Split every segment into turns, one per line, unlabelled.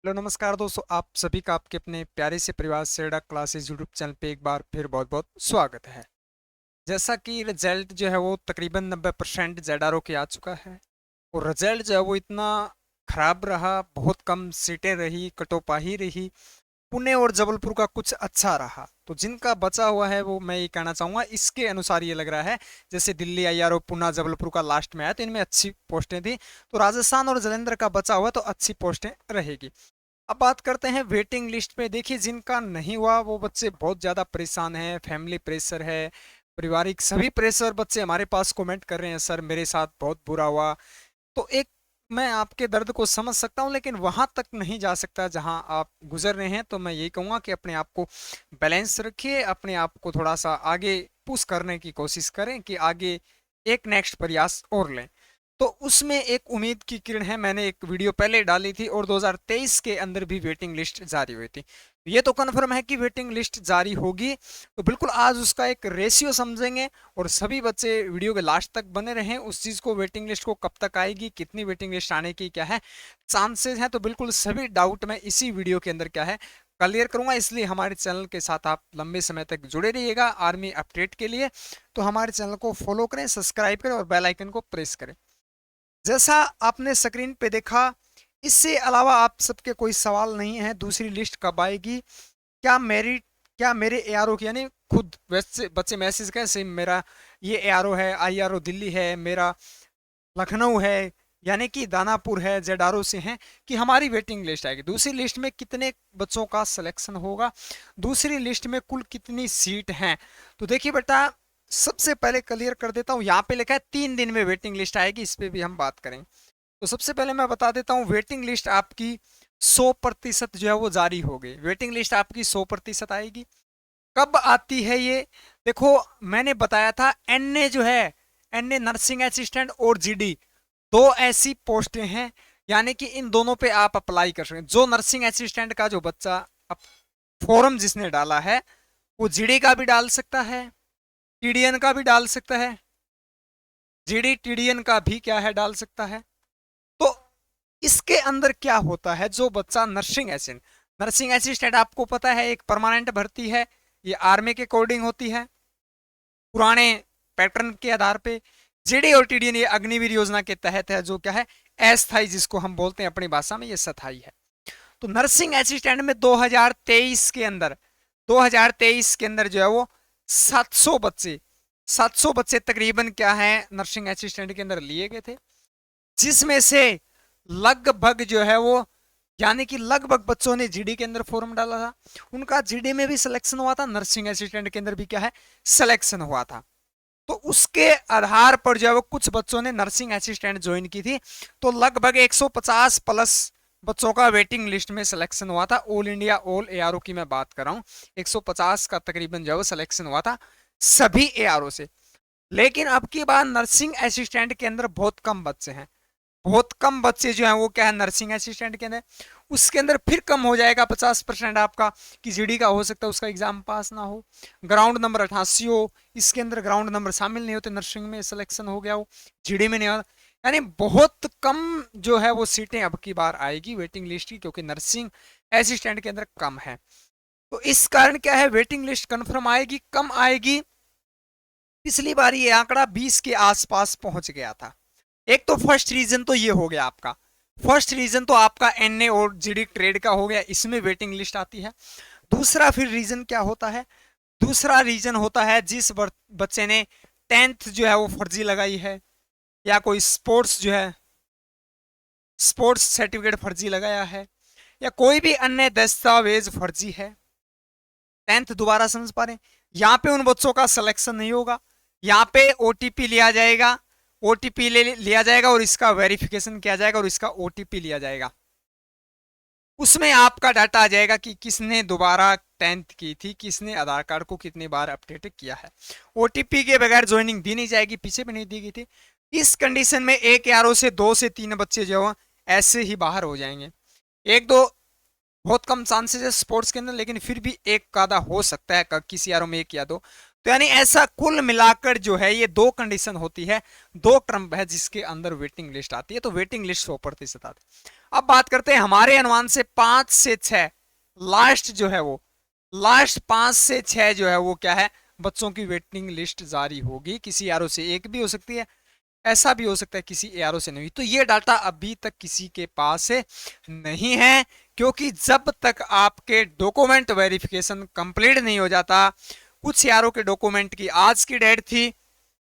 Hello नमस्कार दोस्तों, आप सभी का आपके अपने प्यारे से परिवार सेड़ा क्लासेस यूट्यूब चैनल पे एक बार फिर बहुत बहुत स्वागत है। जैसा कि रिजल्ट जो है वो तकरीबन 90% जेडारो के आ चुका है और रिजल्ट जो है वो इतना खराब रहा, बहुत कम सीटें रही, कटोपाही रही। पुणे और जबलपुर का कुछ अच्छा रहा, तो जिनका बचा हुआ है वो मैं ये कहना चाहूंगा, इसके अनुसार ये लग रहा है जैसे दिल्ली आईआरओ पुणे जबलपुर का लास्ट में आया तो इनमें अच्छी पोस्टें थी, तो राजस्थान और जलंधर का बचा हुआ तो अच्छी पोस्टें रहेगी। अब बात करते हैं वेटिंग लिस्ट पे। देखिए, जिनका नहीं हुआ वो बच्चे बहुत ज़्यादा परेशान हैं, फैमिली प्रेशर है, पारिवारिक सभी प्रेशर। बच्चे हमारे पास कमेंट कर रहे हैं, सर मेरे साथ बहुत बुरा हुआ। तो एक, मैं आपके दर्द को समझ सकता हूँ, लेकिन वहां तक नहीं जा सकता जहां आप गुजर रहे हैं। तो मैं यही कहूँगा कि अपने आप को बैलेंस रखिए, अपने आप को थोड़ा सा आगे पुश करने की कोशिश करें कि आगे एक नेक्स्ट प्रयास और लें। तो उसमें एक उम्मीद की किरण है, मैंने एक वीडियो पहले डाली थी और 2023 के अंदर भी वेटिंग लिस्ट जारी हुई थी। ये तो कन्फर्म है कि वेटिंग लिस्ट जारी होगी, तो बिल्कुल आज उसका एक रेशियो समझेंगे और सभी बच्चे वीडियो के लास्ट तक बने रहें उस चीज़ को। वेटिंग लिस्ट को कब तक आएगी, कितनी वेटिंग लिस्ट आने की क्या है चांसेस हैं, तो बिल्कुल सभी डाउट मैं इसी वीडियो के अंदर क्या है क्लियर करूंगा। इसलिए हमारे चैनल के साथ आप लंबे समय तक जुड़े रहिएगा आर्मी अपडेट के लिए। तो हमारे चैनल को फॉलो करें, सब्सक्राइब करें और बेल आइकन को प्रेस करें। जैसा आपने स्क्रीन पे देखा, इससे अलावा आप सबके कोई सवाल नहीं है दूसरी लिस्ट कब आएगी, क्या मेरी, क्या मेरे एआरओ की, यानी खुद वैसे बच्चे मैसेज कैसे, मेरा ये एआरओ है, आईआरओ दिल्ली है, मेरा लखनऊ है, यानी कि दानापुर है, जेडारो से हैं, कि हमारी वेटिंग लिस्ट आएगी। दूसरी लिस्ट में कितने बच्चों का सिलेक्शन होगा, दूसरी लिस्ट में कुल कितनी सीट हैं। तो देखिए बेटा, सबसे पहले क्लियर कर देता हूँ, यहाँ पे लिखा है 3 दिन में वेटिंग लिस्ट आएगी, इस पे भी हम बात करेंगे। तो सबसे पहले मैं बता देता हूँ, वेटिंग लिस्ट आपकी 100% जो है वो जारी हो गई। वेटिंग लिस्ट आपकी 100% आएगी। कब आती है ये, देखो मैंने बताया था, एनए जो है, एनए नर्सिंग असिस्टेंट और जीडी, दो ऐसी पोस्टें हैं, यानी कि इन दोनों पे आप अप्लाई कर सकते हैं। जो नर्सिंग असिस्टेंट का जो बच्चा फॉर्म जिसने डाला है, वो जीडी का भी डाल सकता है, टीडीएन का भी डाल सकता है, जीडी टीडीएन का भी क्या है डाल सकता है। तो इसके अंदर क्या होता है, जो बच्चा नर्सिंग असिस्टेंट, नर्सिंग असिस्टेंट आपको पता है एक परमानेंट भर्ती है, ये आर्मी के अकॉर्डिंग होती है पुराने पैटर्न के आधार पे। जीडी और टीडीएन ये अग्निवीर योजना के तहत है, जो क्या है अस्थाई, जिसको हम बोलते हैं अपनी भाषा में, ये स्थाई है। तो नर्सिंग असिस्टेंट में 2023 के अंदर, 2023 के अंदर जो है वो 700 बच्चे, 700 बच्चे तकरीबन क्या है नर्सिंग असिस्टेंट के अंदर लिए गए थे, जिसमें से लगभग जो है वो, यानी कि लगभग बच्चों ने जीडी के अंदर फॉर्म डाला था, उनका जीडी में भी सिलेक्शन हुआ था, नर्सिंग असिस्टेंट के अंदर भी क्या है सिलेक्शन हुआ था। तो उसके आधार पर जो है वो कुछ बच्चों ने नर्सिंग असिस्टेंट ज्वाइन की थी, तो लगभग 150 प्लस बच्चों का वेटिंग लिस्ट में सिलेक्शन हुआ था। ऑल इंडिया ऑल एआरओ की मैं बात कर रहा हूँ, 150 का तकरीबन जो है वो सिलेक्शन हुआ था सभी एआरओ से। लेकिन अब की बार नर्सिंग असिस्टेंट के अंदर बहुत कम बच्चे हैं, बहुत कम बच्चे जो हैं वो क्या है नर्सिंग असिस्टेंट के अंदर, उसके अंदर फिर कम हो जाएगा 50% आपका, कि जीडी का हो सकता है उसका एग्जाम पास ना हो, ग्राउंड नंबर 88 हो, इसके अंदर ग्राउंड नंबर शामिल नहीं होते, नर्सिंग में सिलेक्शन हो गया हो, जीडी में नहीं हो, यानी बहुत कम जो है वो सीटें अब की बार आएगी वेटिंग लिस्ट की, क्योंकि नर्सिंग असिस्टेंट के अंदर कम है। तो इस कारण क्या है, वेटिंग लिस्ट कंफर्म आएगी, कम आएगी। पिछली बार ये आंकड़ा 20 के आसपास पहुंच गया था। एक तो फर्स्ट रीजन तो ये हो गया आपका, फर्स्ट रीजन तो आपका एनए और जीडी ट्रेड का हो गया, इसमें वेटिंग लिस्ट आती है। दूसरा फिर रीजन क्या होता है, दूसरा रीजन होता है जिस बच्चे ने 10th जो है वो फर्जी लगाई है, या कोई स्पोर्ट्स जो है स्पोर्ट्स सर्टिफिकेट फर्जी लगाया है, या कोई भी अन्य दस्तावेज फर्जी है। 10th दोबारा समझ पा रहे हैं, यहाँ पे उन बच्चों का सिलेक्शन नहीं होगा, यहाँ पे ओटीपी लिया जाएगा, ओटीपी लिया जाएगा और इसका वेरिफिकेशन किया जाएगा और इसका ओटीपी लिया जाएगा, उसमें आपका डाटा आ जाएगा कि किसने दोबारा 10th की थी, किसने आधार कार्ड को कितनी बार अपडेट किया है। ओटीपी के बगैर ज्वाइनिंग दी नहीं जाएगी, पीछे भी नहीं दी गई थी। इस कंडीशन में एक यारों से 2 से 3 बच्चे जो ऐसे ही बाहर हो जाएंगे। एक दो बहुत कम चांसेस है स्पोर्ट्स के अंदर, लेकिन फिर भी एक कादा हो सकता है किसी यारों में एक या दो। तो यानी ऐसा कुल मिलाकर जो है ये 2 कंडीशन होती है, 2 टर्म है जिसके अंदर वेटिंग लिस्ट आती है। तो वेटिंग लिस्ट 100% आती है। अब बात करते हैं हमारे अनुमान से 5 से 6 लास्ट जो है वो, लास्ट 5 से 6 जो है वो क्या है, बच्चों की वेटिंग लिस्ट जारी होगी। किसी एआरओ से एक भी हो सकती है, ऐसा भी हो सकता है किसी एआरओ से नहीं। तो ये डाटा अभी तक किसी के पास नहीं है, क्योंकि जब तक आपके डॉक्यूमेंट वेरिफिकेशन कंप्लीट नहीं हो जाता, कुछ एआरओ के डॉक्यूमेंट की आज की डेट थी,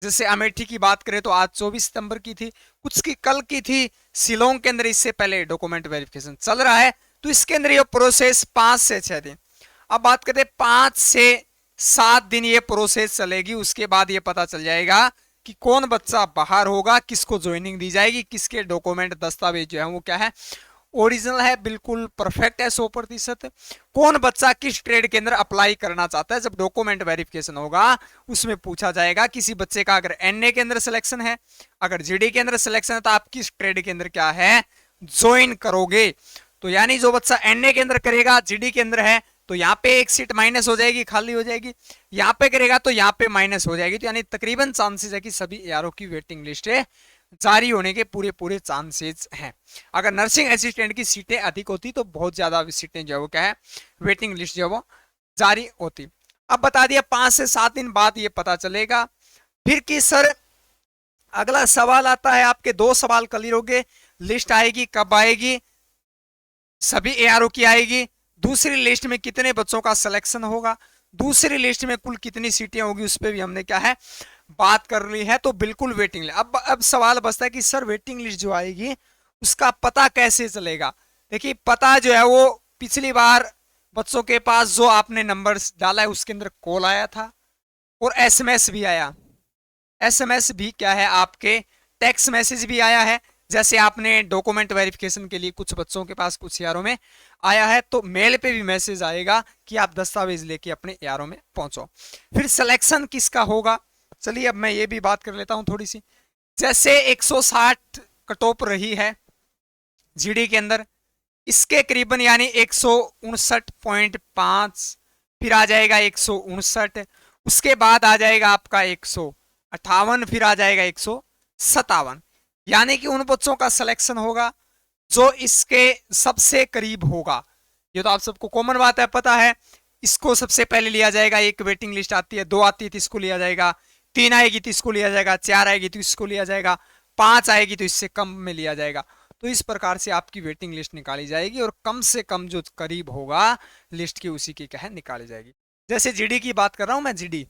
जैसे अमेठी की बात करें तो आज 24 सितंबर की थी, कुछ की कल की थी, शिलोंग के अंदर इससे पहले डॉक्यूमेंट वेरिफिकेशन चल रहा है, तो इसके अंदर ये प्रोसेस 5 से 6 दिन। अब बात करते हैं 5 से 7 दिन ये प्रोसेस चलेगी, उसके बाद ये पता चल जाएगा कि कौन बच्चा बाहर होगा, किसको ज्वाइनिंग दी जाएगी, किसके डॉक्यूमेंट दस्तावेज जो है वो क्या है, ओरिजिनल है, बिल्कुल परफेक्ट है 100%। कौन बच्चा किस ट्रेड के अंदर अप्लाई करना चाहता है, जब डॉक्यूमेंट वेरिफिकेशन होगा उसमें पूछा जाएगा। किसी बच्चे का अगर एनए के अंदर सिलेक्शन है, अगर जीडी के अंदर सिलेक्शन है, तो आप किस ट्रेड के अंदर क्या है ज्वाइन करोगे। तो यानी जो बच्चा एनए के अंदर करेगा, जीडी के अंदर है, तो यहाँ पे एक सीट माइनस हो जाएगी, खाली हो जाएगी, यहाँ पे करेगा तो यहाँ पे माइनस हो जाएगी। तो यानी तकरीबन चांसेस है कि सभी एआरओ की वेटिंग लिस्ट जारी होने के पूरे पूरे चांसेस हैं। अगर नर्सिंग असिस्टेंट की सीटें अधिक होती तो बहुत ज्यादा सीटें जो है वो क्या है, वेटिंग लिस्ट जो है वो जारी होती। अब बता दिया 5 से 7 दिन बाद ये पता चलेगा। फिर कि सर अगला सवाल आता है, आपके 2 सवाल क्लियर हो गए, लिस्ट आएगी कब आएगी, सभी एआरओ की आएगी, दूसरी लिस्ट में कितने बच्चों का सिलेक्शन होगा, दूसरी लिस्ट में कुल कितनी सीटें होगी, उस पर भी हमने क्या है बात कर ली है। तो बिल्कुल वेटिंग लिस्ट। अब सवाल बचता है कि सर वेटिंग लिस्ट जो आएगी उसका पता कैसे चलेगा। देखिए पता जो है वो पिछली बार बच्चों के पास जो आपने नंबर डाला है उसके अंदर कॉल आया था और एसएमएस भी आया। एसएमएस भी क्या है, आपके टेक्स्ट मैसेज भी आया है, जैसे आपने डॉक्यूमेंट वेरिफिकेशन के लिए कुछ बच्चों के पास कुछ यारों में आया है, तो मेल पे भी मैसेज आएगा कि आप दस्तावेज लेके अपने यारों में पहुंचो। फिर सिलेक्शन किसका होगा, चलिए अब मैं ये भी बात कर लेता हूं थोड़ी सी। जैसे 160 कटऑफ रही है जीडी के अंदर, इसके करीबन यानी 159.5, फिर आ जाएगा 159, उसके बाद आ जाएगा आपका 158, फिर आ जाएगा 157, यानी कि उन बच्चों का सिलेक्शन होगा जो इसके सबसे करीब होगा। ये तो आप सबको कॉमन बात है, पता है। इसको सबसे पहले लिया जाएगा, एक वेटिंग लिस्ट आती है, 2 आती है तो इसको लिया जाएगा, 3 आएगी तो इसको लिया जाएगा, 4 आएगी तो इसको लिया जाएगा, 5 आएगी तो इससे कम में लिया जाएगा। तो इस प्रकार से आपकी वेटिंग लिस्ट निकाली जाएगी और कम से कम जो करीब होगा लिस्ट की उसी की क्या है निकाली जाएगी। जैसे जीडी की बात कर रहा हूं मैं, जीडी।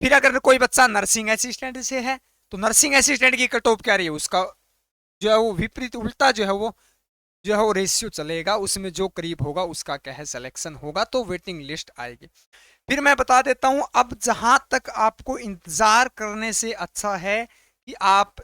फिर अगर कोई बच्चा नर्सिंग असिस्टेंट से है तो नर्सिंग असिस्टेंट की कट ऑफ क्या रही है, उसका जो है वो विपरीत उल्टा जो है वो रेशियो चलेगा, उसमें जो करीब होगा उसका क्या है सिलेक्शन होगा, तो वेटिंग लिस्ट आएगी। फिर मैं बता देता हूं, अब जहां तक आपको इंतजार करने से अच्छा है कि आप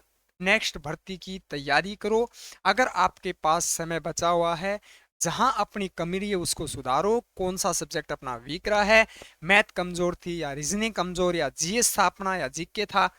नेक्स्ट भर्ती की तैयारी करो। अगर आपके पास समय बचा हुआ है, जहां अपनी कमी रही है उसको सुधारो। कौन सा सब्जेक्ट अपना वीक रहा है, मैथ कमजोर थी या रीजनिंग कमजोर या जीएस था अपना या जीके था,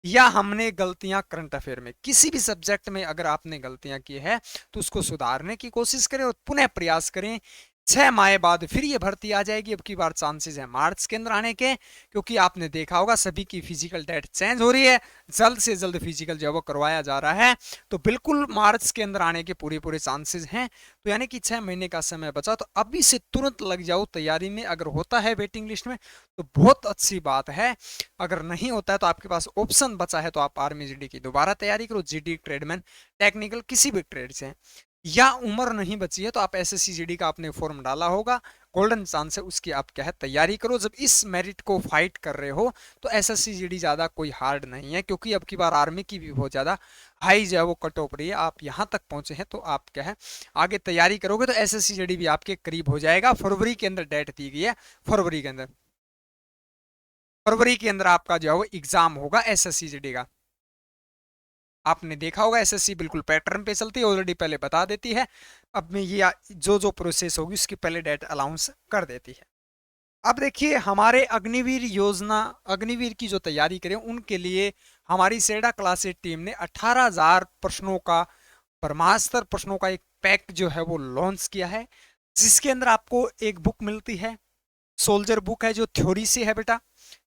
या हमने गलतियां करंट अफेयर में, किसी भी सब्जेक्ट में अगर आपने गलतियां की है तो उसको सुधारने की कोशिश करें और पुनः प्रयास करें। 6 माह बाद फिर ये भर्ती आ जाएगी। अब की बार चांसेस है मार्च के अंदर आने के, क्योंकि आपने देखा होगा सभी की फिजिकल डेट चेंज हो रही है, जल्द से जल्द फिजिकल जो है वो करवाया जा रहा है, तो बिल्कुल मार्च के अंदर आने के पूरे पूरे चांसेस हैं। तो यानी कि 6 महीने का समय बचा, तो अभी से तुरंत लग जाओ तैयारी में। अगर होता है वेटिंग लिस्ट में तो बहुत अच्छी बात है, अगर नहीं होता है तो आपके पास ऑप्शन बचा है, तो आप आर्मी जीडी की दोबारा तैयारी करो, जीडी ट्रेडमैन टेक्निकल किसी भी ट्रेड से। या उम्र नहीं बची है तो आप एसएससी जीडी का आपने फॉर्म डाला होगा, गोल्डन चांस है उसकी, आप क्या है तैयारी करो। जब इस मेरिट को फाइट कर रहे हो तो एसएससी जीडी ज़्यादा कोई हार्ड नहीं है, क्योंकि अब की बार आर्मी की भी बहुत ज़्यादा हाई जो है वो कट ऑफ रही है। आप यहाँ तक पहुँचे हैं तो आप क्या है आगे तैयारी करोगे तो एसएससी जीडी भी आपके करीब हो जाएगा। फरवरी के अंदर डेट दी गई है, फरवरी के अंदर आपका जो है वो एग्जाम होगा एसएससी जीडी का। आपने देखा होगा एसएससी बिल्कुल पैटर्न पे चलती है, ऑलरेडी पहले बता देती है। अब में ये जो प्रोसेस होगी उसकी पहले डेट अलाउंस कर देती है। अब देखिए हमारे अग्निवीर योजना, अग्निवीर की जो तैयारी करें उनके लिए हमारी सेडा क्लासेस टीम ने 18,000 प्रश्नों का, ब्रह्मास्त्र प्रश्नों का एक पैक जो है वो लॉन्च किया है, जिसके अंदर आपको एक बुक मिलती है, सोल्जर बुक है, जो थ्योरी से है बेटा,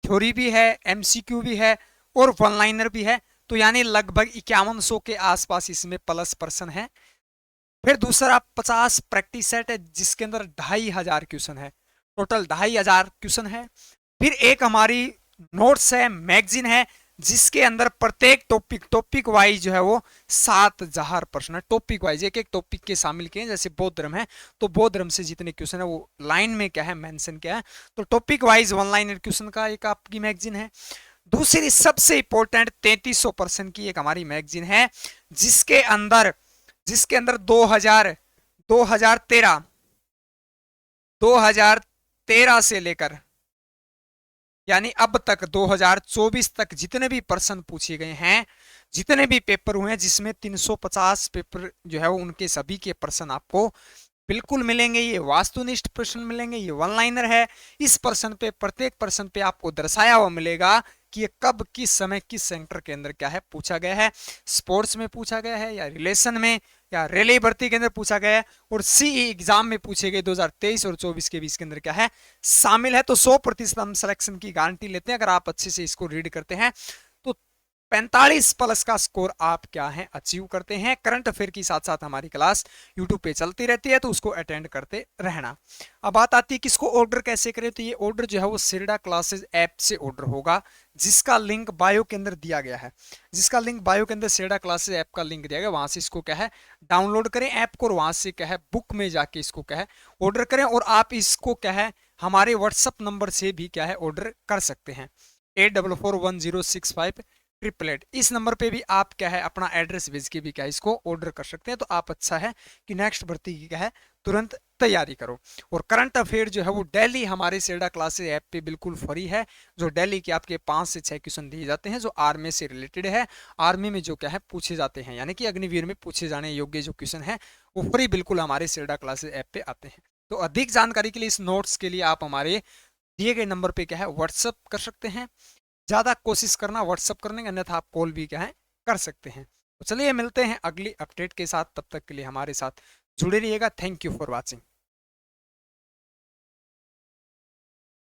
थ्योरी भी है, एमसीक्यू भी है और वन लाइनर भी है। तो यानी लगभग 5100 के आसपास इसमें प्लस पर्सन है। फिर दूसरा 50 प्रैक्टिस सेट है जिसके अंदर 2500 क्वेश्चन है, टोटल 2500 क्वेश्चन है। फिर एक हमारी नोट्स है, मैगजीन है, जिसके अंदर प्रत्येक टॉपिक वाइज जो है वो 7000 प्रश्न है, टॉपिक वाइज एक एक टॉपिक के शामिल किए। जैसे बौद्ध धर्म है तो बौद्ध धर्म से जितने क्वेश्चन है वो लाइन में क्या है मेंशन क्या है, तो topic wise one liner question का एक आपकी मैगजीन है। दूसरी सबसे इंपॉर्टेंट 3300 प्रश्न की एक हमारी मैगजीन है जिसके अंदर 2013 से लेकर यानी अब तक 2024 तक जितने भी प्रश्न पूछे गए हैं, जितने भी पेपर हुए हैं, जिसमें 350 पेपर जो है वो उनके सभी के प्रश्न आपको बिल्कुल मिलेंगे। ये वास्तुनिष्ठ प्रश्न मिलेंगे, ये वन लाइनर है। इस प्रश्न पे, प्रत्येक प्रश्न पे आपको दर्शाया हुआ मिलेगा कि ये कब, किस समय, किस सेंटर के अंदर क्या है पूछा गया है, स्पोर्ट्स में पूछा गया है या रिलेशन में या रेलवे भर्ती के अंदर पूछा गया है, और सीई एग्जाम में पूछे गए 2023 और 24 के बीच के अंदर क्या है शामिल है। तो 100% हम सिलेक्शन की गारंटी लेते हैं अगर आप अच्छे से इसको रीड करते हैं तो 45 प्लस का स्कोर आप क्या है अचीव करते हैं। करंट अफेयर की साथ साथ हमारी क्लास यूट्यूब पे चलती रहती है तो उसको अटेंड करते रहना। अब बात आती है कि इसको ऑर्डर कैसे करें, तो ये ऑर्डर जो है वो सिरडा क्लासेस ऐप से ऑर्डर होगा, जिसका लिंक बायो के अंदर दिया गया है। जिसका लिंक बायो के अंदर सिरडा क्लासेस ऐप का लिंक दिया गया, वहां से इसको क्या है डाउनलोड करें ऐप को, और वहां से क्या है बुक में जाके इसको क्या है ऑर्डर करें। और आप इसको क्या है हमारे व्हाट्सअप नंबर से भी क्या है ऑर्डर कर सकते हैं, 8441065888। इस नंबर पे भी आप क्या है अपना एड्रेस भेज के भी क्या है इसको ऑर्डर कर सकते हैं। तो आप अच्छा है कि नेक्स्ट भर्ती की क्या है तुरंत तैयारी करो। और करंट अफेयर जो है वो डेली हमारे सिरडा क्लासेस ऐप पे बिल्कुल फ्री है, जो डेली के आपके 5 से 6 क्वेश्चन दिए जाते हैं जो आर्मी से रिलेटेड है, आर्मी में जो क्या है पूछे जाते हैं, यानी कि अग्निवीर में पूछे जाने योग्य जो क्वेश्चन है वो फ्री बिल्कुल हमारे सिरडा क्लासेस ऐप पे आते हैं। तो अधिक जानकारी के लिए, इस नोट्स के लिए आप हमारे दिए गए नंबर पे क्या है व्हाट्सअप कर सकते हैं। ज्यादा कोशिश करना व्हाट्सअप करने का, अन्यथा आप कॉल भी क्या है कर सकते हैं। तो चलिए मिलते हैं अगली अपडेट के साथ, तब तक के लिए हमारे साथ जुड़े रहिएगा। Thank you for watching.